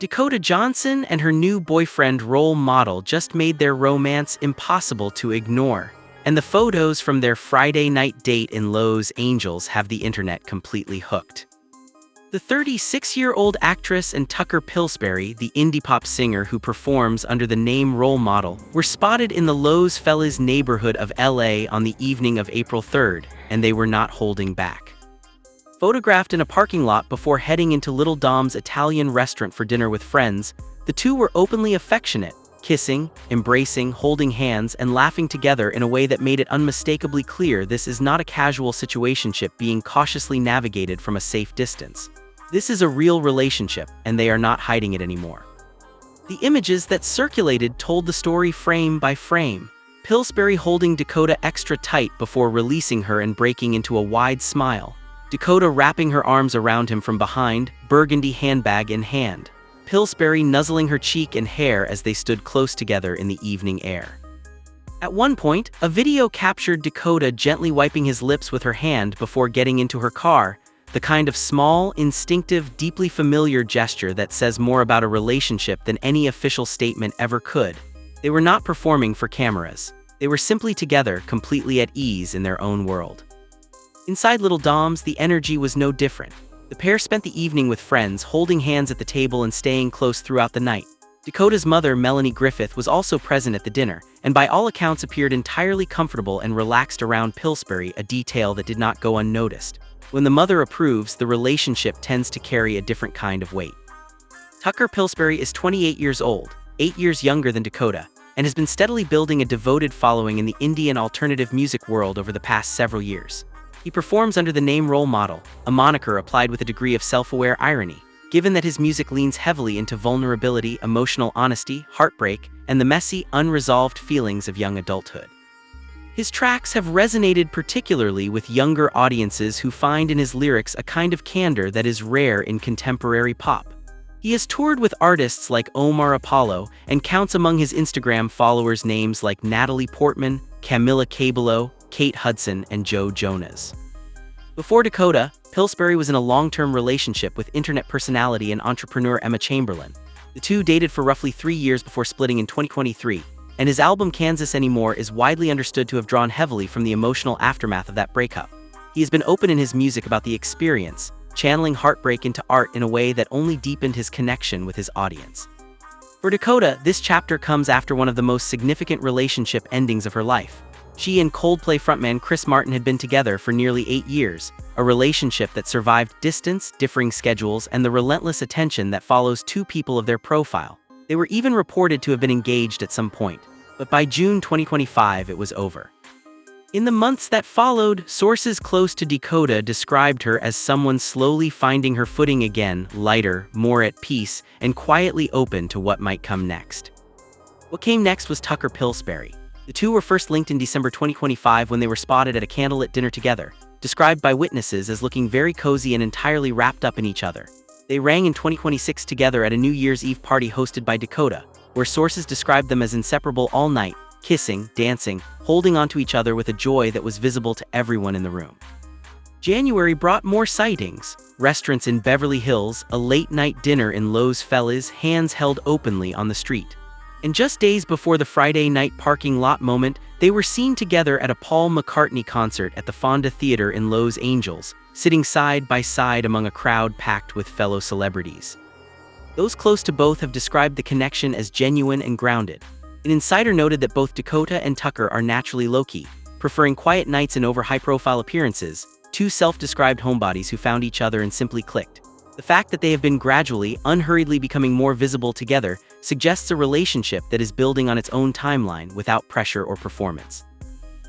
Dakota Johnson and her new boyfriend role model just made their romance impossible to ignore, and the photos from their Friday night date in Los Angeles have the internet completely hooked. The 36-year-old actress and Tucker Pillsbury, the indie pop singer who performs under the name Role Model, were spotted in the Los Feliz neighborhood of LA on the evening of April 3rd, and they were not holding back. Photographed in a parking lot before heading into Little Dom's Italian restaurant for dinner with friends, the two were openly affectionate, kissing, embracing, holding hands, and laughing together in a way that made it unmistakably clear this is not a casual situationship being cautiously navigated from a safe distance. This is a real relationship, and they are not hiding it anymore. The images that circulated told the story frame by frame. Pillsbury holding Dakota extra tight before releasing her and breaking into a wide smile. Dakota wrapping her arms around him from behind, burgundy handbag in hand. Pillsbury nuzzling her cheek and hair as they stood close together in the evening air. At one point, a video captured Dakota gently wiping his lips with her hand before getting into her car, the kind of small, instinctive, deeply familiar gesture that says more about a relationship than any official statement ever could. They were not performing for cameras. They were simply together, completely at ease in their own world. Inside Little Dom's, the energy was no different. The pair spent the evening with friends, holding hands at the table and staying close throughout the night. Dakota's mother, Melanie Griffith, was also present at the dinner, and by all accounts appeared entirely comfortable and relaxed around Pillsbury, a detail that did not go unnoticed. When the mother approves, the relationship tends to carry a different kind of weight. Tucker Pillsbury is 28 years old, 8 years younger than Dakota, and has been steadily building a devoted following in the indie and alternative music world over the past several years. He performs under the name Role Model, a moniker applied with a degree of self-aware irony, given that his music leans heavily into vulnerability, emotional honesty, heartbreak, and the messy, unresolved feelings of young adulthood. His tracks have resonated particularly with younger audiences who find in his lyrics a kind of candor that is rare in contemporary pop. He has toured with artists like Omar Apollo and counts among his Instagram followers names like Natalie Portman, Camila Cabello, Kate Hudson, and Joe Jonas. Before Dakota, Pillsbury was in a long-term relationship with internet personality and entrepreneur Emma Chamberlain. The two dated for roughly 3 years before splitting in 2023, and his album Kansas Anymore is widely understood to have drawn heavily from the emotional aftermath of that breakup. He has been open in his music about the experience, channeling heartbreak into art in a way that only deepened his connection with his audience. For Dakota, this chapter comes after one of the most significant relationship endings of her life. She and Coldplay frontman Chris Martin had been together for nearly 8 years, a relationship that survived distance, differing schedules, and the relentless attention that follows two people of their profile. They were even reported to have been engaged at some point, but by June 2025 it was over. In the months that followed, sources close to Dakota described her as someone slowly finding her footing again, lighter, more at peace, and quietly open to what might come next. What came next was Tucker Pillsbury. The two were first linked in December 2025 when they were spotted at a candlelit dinner together, described by witnesses as looking very cozy and entirely wrapped up in each other. They rang in 2026 together at a New Year's Eve party hosted by Dakota, where sources described them as inseparable all night, kissing, dancing, holding onto each other with a joy that was visible to everyone in the room. January brought more sightings. Restaurants in Beverly Hills, a late-night dinner in Los Feliz, hands held openly on the street. And just days before the Friday night parking lot moment, they were seen together at a Paul McCartney concert at the Fonda Theater in Los Angeles, sitting side by side among a crowd packed with fellow celebrities. Those close to both have described the connection as genuine and grounded. An insider noted that both Dakota and Tucker are naturally low-key, preferring quiet nights and over high-profile appearances, two self-described homebodies who found each other and simply clicked. The fact that they have been gradually, unhurriedly becoming more visible together suggests a relationship that is building on its own timeline without pressure or performance.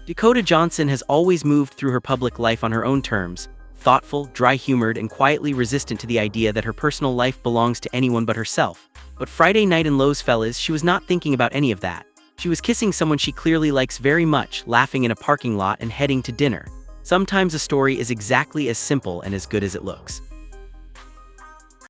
Dakota Johnson has always moved through her public life on her own terms, thoughtful, dry-humored, and quietly resistant to the idea that her personal life belongs to anyone but herself. But Friday night in Los Feliz, she was not thinking about any of that. She was kissing someone she clearly likes very much, laughing in a parking lot, and heading to dinner. Sometimes a story is exactly as simple and as good as it looks.